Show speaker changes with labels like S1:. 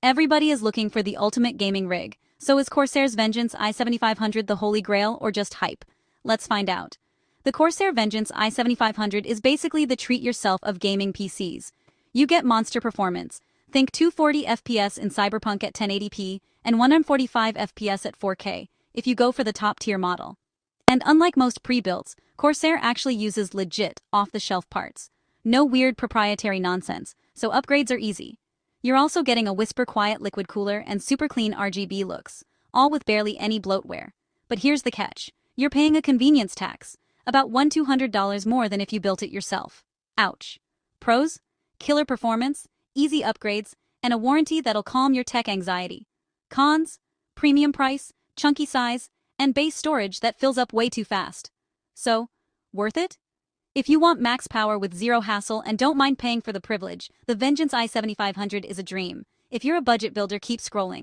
S1: Everybody is looking for the ultimate gaming rig. So is Corsair's Vengeance i7500 the holy grail or just hype? Let's find out. The Corsair Vengeance i7500 is basically the treat-yourself of gaming PCs. You get monster performance. Think 240 FPS in Cyberpunk at 1080p and 145 FPS at 4K if you go for the top-tier model. And unlike most pre-builts, Corsair actually uses legit, off-the-shelf parts. No weird proprietary nonsense, so upgrades are easy. You're also getting a whisper-quiet liquid cooler and super clean RGB looks, all with barely any bloatware. But here's the catch. You're paying a convenience tax, about $100-200 more than if you built it yourself. Ouch. Pros? Killer performance, easy upgrades, and a warranty that'll calm your tech anxiety. Cons? Premium price, chunky size, and base storage that fills up way too fast. So, worth it? If you want max power with zero hassle and don't mind paying for the privilege, the Vengeance i7500 is a dream. If you're a budget builder, keep scrolling.